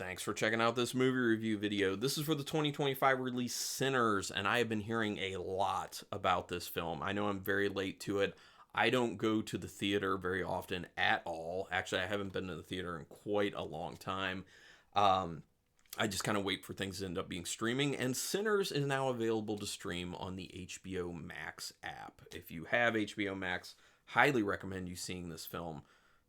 Thanks for checking out this movie review video. This is for the 2025 release Sinners, and I have been hearing a lot about this film. I know I'm very late to it. I don't go to the theater very often at all. Actually, I haven't been to the theater in quite a long time. I just kind of wait for things to end up being streaming, and Sinners is now available to stream on the HBO Max app. If you have HBO Max, highly recommend you seeing this film.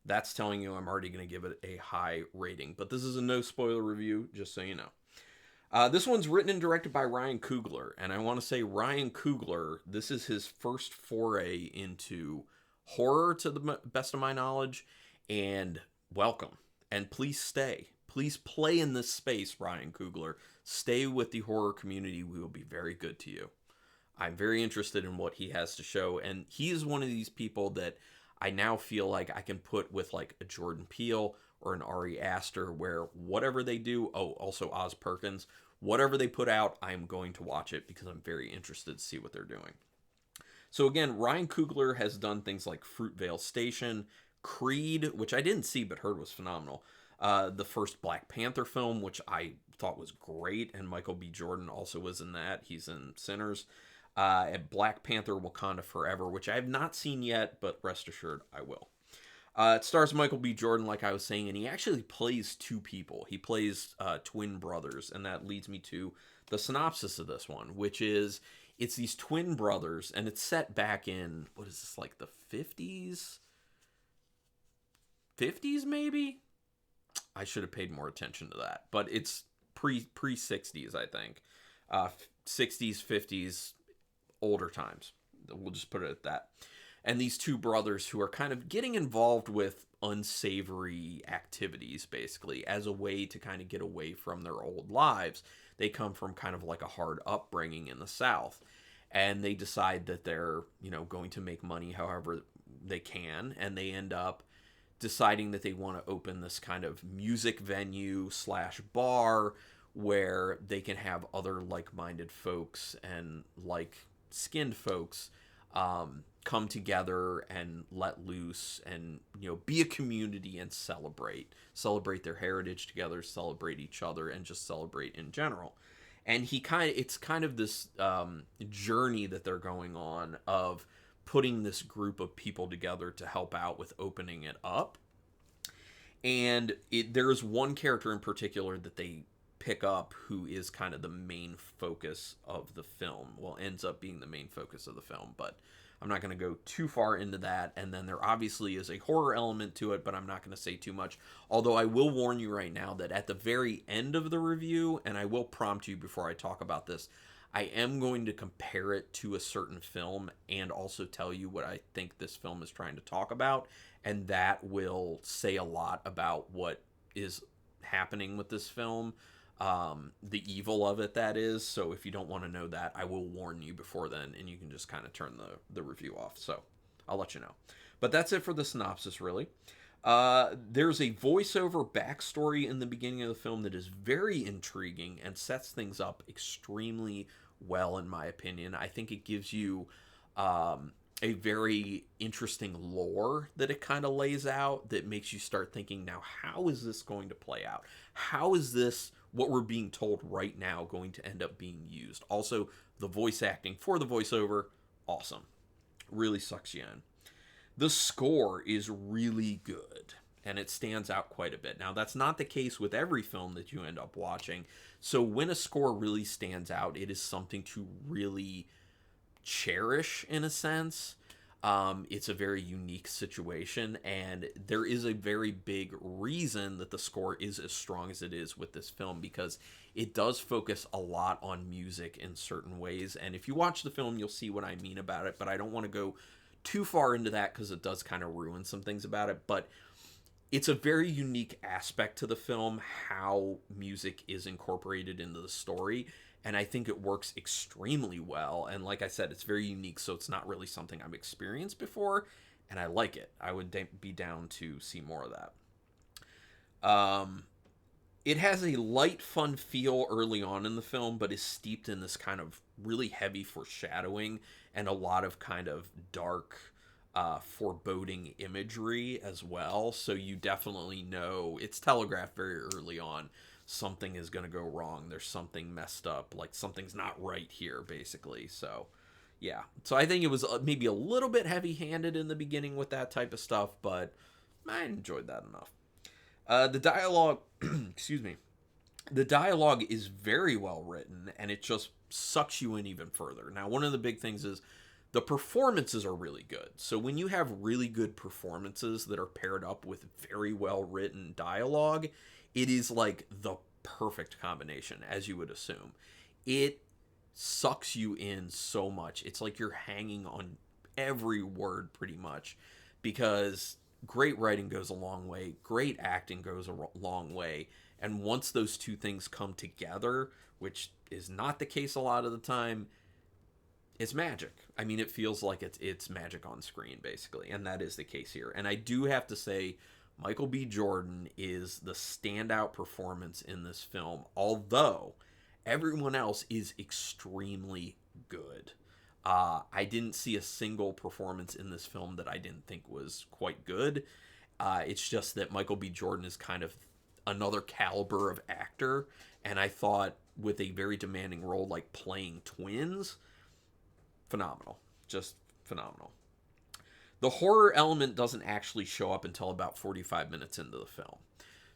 That's telling you I'm already going to give it a high rating. But this is a no spoiler review, just so you know. This one's written and directed by Ryan Coogler. And I want to say Ryan Coogler, this is his first foray into horror to the best of my knowledge. And welcome. And please stay. Please play in this space, Ryan Coogler. Stay with the horror community. We will be very good to you. I'm very interested in what he has to show. And he is one of these people that I now feel like I can put with like a Jordan Peele or an Ari Aster, where whatever they do, also Oz Perkins, whatever they put out, I'm going to watch it because I'm very interested to see what they're doing. So again, Ryan Coogler has done things like Fruitvale Station, Creed, which I didn't see but heard was phenomenal, the first Black Panther film, which I thought was great, and Michael B. Jordan also was in that. He's in Sinners. At Black Panther Wakanda Forever, which I have not seen yet, but rest assured I will. It stars Michael B. Jordan, like I was saying, and he actually plays two people. He plays twin brothers, and that leads me to the synopsis of this one, which is it's these twin brothers, and it's set back in, what is this, like the 50s? 50s, maybe? I should have paid more attention to that, but it's pre-60s, I think. 60s, 50s, older times. We'll just put it at that. And these two brothers who are kind of getting involved with unsavory activities, basically, as a way to kind of get away from their old lives. They come from kind of like a hard upbringing in the South. And they decide that they're, going to make money however they can. And they end up deciding that they want to open this kind of music venue / bar where they can have other like-minded folks and like-skinned folks come together and let loose and, be a community and celebrate their heritage together, celebrate each other, and just celebrate in general. And it's kind of this journey that they're going on of putting this group of people together to help out with opening it up. And there is one character in particular that they pick up who is kind of the main focus of the film. Well, ends up being the main focus of the film, but I'm not going to go too far into that. And then there obviously is a horror element to it, but I'm not going to say too much. Although I will warn you right now that at the very end of the review, and I will prompt you before I talk about this, I am going to compare it to a certain film and also tell you what I think this film is trying to talk about. And that will say a lot about what is happening with this film. The evil of it, that is. So if you don't want to know that, I will warn you before then, and you can just kind of turn the review off. So I'll let you know. But that's it for the synopsis, really. There's a voiceover backstory in the beginning of the film that is very intriguing and sets things up extremely well, in my opinion. I think it gives you a very interesting lore that it kind of lays out that makes you start thinking, now, how is this going to play out? How is this, what we're being told right now, going to end up being used? Also, the voice acting for the voiceover, awesome. Really sucks you in. The score is really good, and it stands out quite a bit. Now, that's not the case with every film that you end up watching. So when a score really stands out, it is something to really cherish, in a sense. It's a very unique situation, and there is a very big reason that the score is as strong as it is with this film, because it does focus a lot on music in certain ways. And if you watch the film, you'll see what I mean about it, but I don't want to go too far into that because it does kind of ruin some things about it. But it's a very unique aspect to the film, how music is incorporated into the story. And I think it works extremely well. And like I said, it's very unique, so it's not really something I've experienced before. And I like it. I would be down to see more of that. It has a light, fun feel early on in the film, but is steeped in this kind of really heavy foreshadowing and a lot of kind of dark, foreboding imagery as well. So you definitely know it's telegraphed very early on. something is going to go wrong. There's something messed up. Like something's not right here, basically. So, yeah. So I think it was maybe a little bit heavy-handed in the beginning with that type of stuff, but I enjoyed that enough. The dialogue, excuse me, the dialogue is very well written, and it just sucks you in even further. Now, one of the big things is the performances are really good. So when you have really good performances that are paired up with very well written dialogue, it is like the perfect combination, as you would assume. It sucks you in so much. It's like you're hanging on every word pretty much, because great writing goes a long way, great acting goes a long way, and once those two things come together, which is not the case a lot of the time, it's magic. I mean, it feels like it's magic on screen, basically, and that is the case here. And I do have to say, Michael B. Jordan is the standout performance in this film, although everyone else is extremely good. I didn't see a single performance in this film that I didn't think was quite good. It's just that Michael B. Jordan is kind of another caliber of actor, and I thought with a very demanding role like playing twins, phenomenal. Just phenomenal. The horror element doesn't actually show up until about 45 minutes into the film.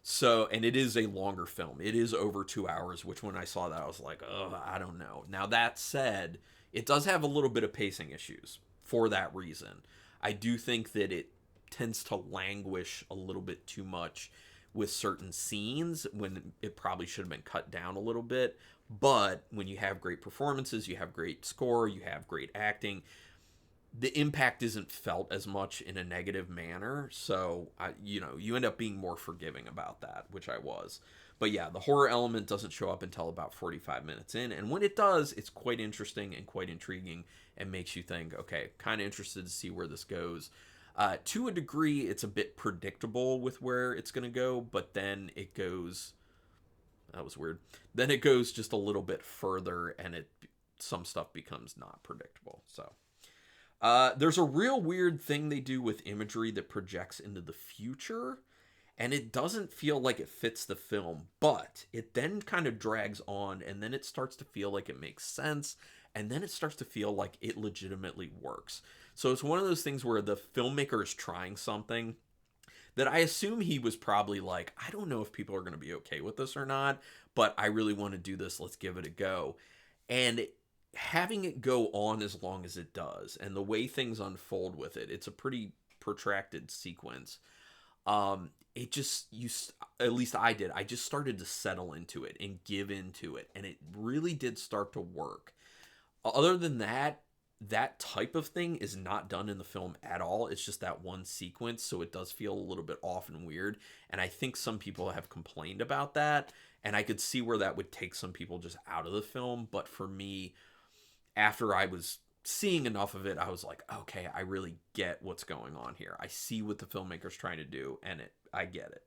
So, and it is a longer film. It is over 2 hours, which when I saw that, I was like, oh, I don't know. Now, that said, it does have a little bit of pacing issues for that reason. I do think that it tends to languish a little bit too much with certain scenes when it probably should have been cut down a little bit. But when you have great performances, you have great score, you have great acting, the impact isn't felt as much in a negative manner. So, you end up being more forgiving about that, which I was. But yeah, the horror element doesn't show up until about 45 minutes in. And when it does, it's quite interesting and quite intriguing and makes you think, okay, kind of interested to see where this goes. To a degree, it's a bit predictable with where it's going to go, but then it goes... That was weird. Then it goes just a little bit further, and some stuff becomes not predictable. So... there's a real weird thing they do with imagery that projects into the future, and it doesn't feel like it fits the film, but it then kind of drags on, and then it starts to feel like it makes sense, and then it starts to feel like it legitimately works. So it's one of those things where the filmmaker is trying something that I assume he was probably like, I don't know if people are going to be okay with this or not, but I really want to do this. Let's give it a go. And having it go on as long as it does, and the way things unfold with it, it's a pretty protracted sequence. It just, at least I did, I just started to settle into it and give into it, and it really did start to work. Other than that, that type of thing is not done in the film at all. It's just that one sequence, so it does feel a little bit off and weird, and I think some people have complained about that, and I could see where that would take some people just out of the film, but for me, after I was seeing enough of it, I was like, okay, I really get what's going on here. I see what the filmmaker's trying to do, and I get it.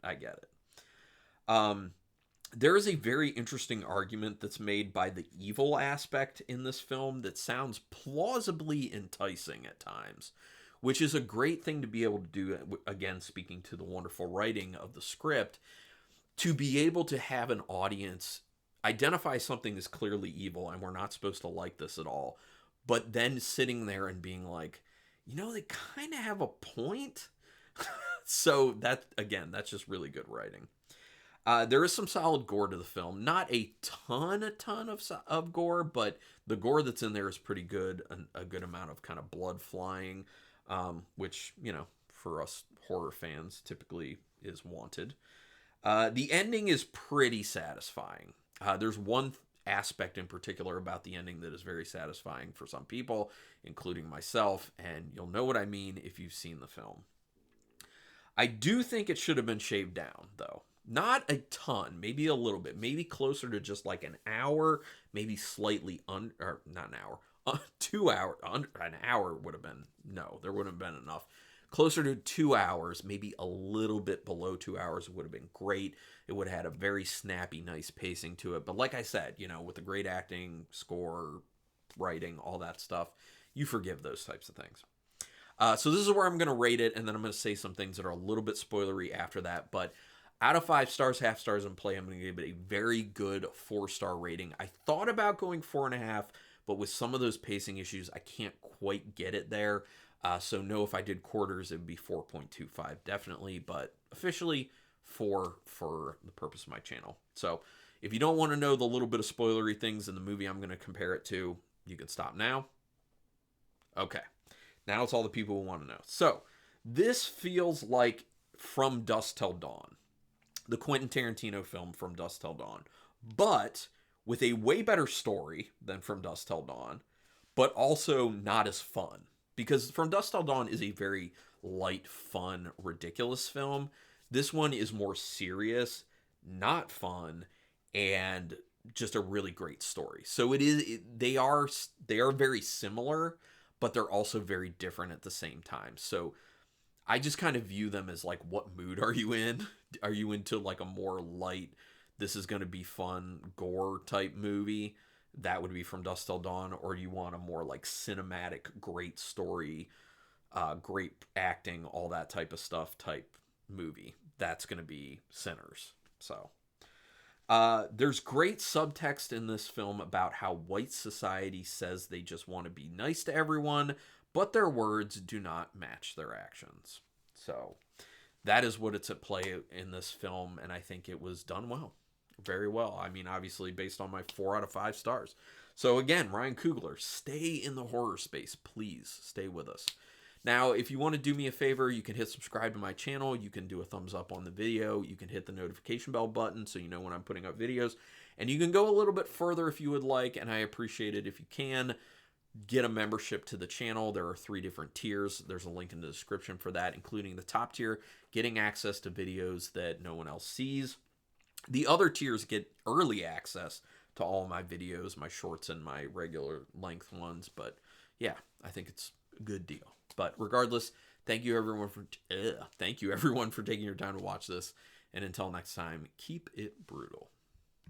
There is a very interesting argument that's made by the evil aspect in this film that sounds plausibly enticing at times, which is a great thing to be able to do, again, speaking to the wonderful writing of the script, to be able to have an audience identify something as clearly evil and we're not supposed to like this at all, but then sitting there and being like, they kind of have a point. So that, again, that's just really good writing. There is some solid gore to the film. Not a ton of gore, but the gore that's in there is pretty good. A good amount of kind of blood flying, which, for us horror fans typically is wanted. The ending is pretty satisfying. There's one aspect in particular about the ending that is very satisfying for some people, including myself, and you'll know what I mean if you've seen the film. I do think it should have been shaved down, though. Not a ton, maybe a little bit, maybe closer to just like an hour, maybe slightly or not an hour, 2 hours, an hour would have been, no, there wouldn't have been enough. Closer to 2 hours, maybe a little bit below 2 hours would have been great. It would have had a very snappy, nice pacing to it. But like I said, with the great acting, score, writing, all that stuff, you forgive those types of things. So this is where I'm going to rate it, and then I'm going to say some things that are a little bit spoilery after that. But Out of 5 stars, half stars in play, I'm going to give it a very good 4-star rating. I thought about going 4.5, but with some of those pacing issues, I can't quite get it there. So no, if I did quarters, it would be 4.25 definitely, but officially 4 for the purpose of my channel. So if you don't want to know the little bit of spoilery things in the movie I'm going to compare it to, you can stop now. Okay, now it's all the people who want to know. So this feels like From Dusk Till Dawn, the Quentin Tarantino film From Dusk Till Dawn, but with a way better story than From Dusk Till Dawn, but also not as fun. Because From Dusk Till Dawn is a very light, fun, ridiculous film. This one is more serious, not fun, and just a really great story. So they are very similar, but they're also very different at the same time. So I just kind of view them as like, what mood are you in? Are you into like a more light, this is going to be fun, gore type movie? That would be From Dusk Till Dawn. Or you want a more like cinematic, great story, great acting, all that type of stuff type movie? That's going to be Sinners. So there's great subtext in this film about how white society says they just want to be nice to everyone, but their words do not match their actions. So that is what it's at play in this film, and I think it was done well. Very well. I mean, obviously based on my 4 out of 5 stars. So again, Ryan Coogler, stay in the horror space. Please stay with us. Now, if you want to do me a favor, you can hit subscribe to my channel. You can do a thumbs up on the video. You can hit the notification bell button so you know when I'm putting up videos. And you can go a little bit further if you would like, and I appreciate it if you can. Get a membership to the channel. There are 3 different tiers. There's a link in the description for that, including the top tier, getting access to videos that no one else sees. The other tiers get early access to all my videos, my shorts, and my regular length ones. But yeah, I think it's a good deal. But regardless, thank you everyone for taking your time to watch this. And until next time, keep it brutal.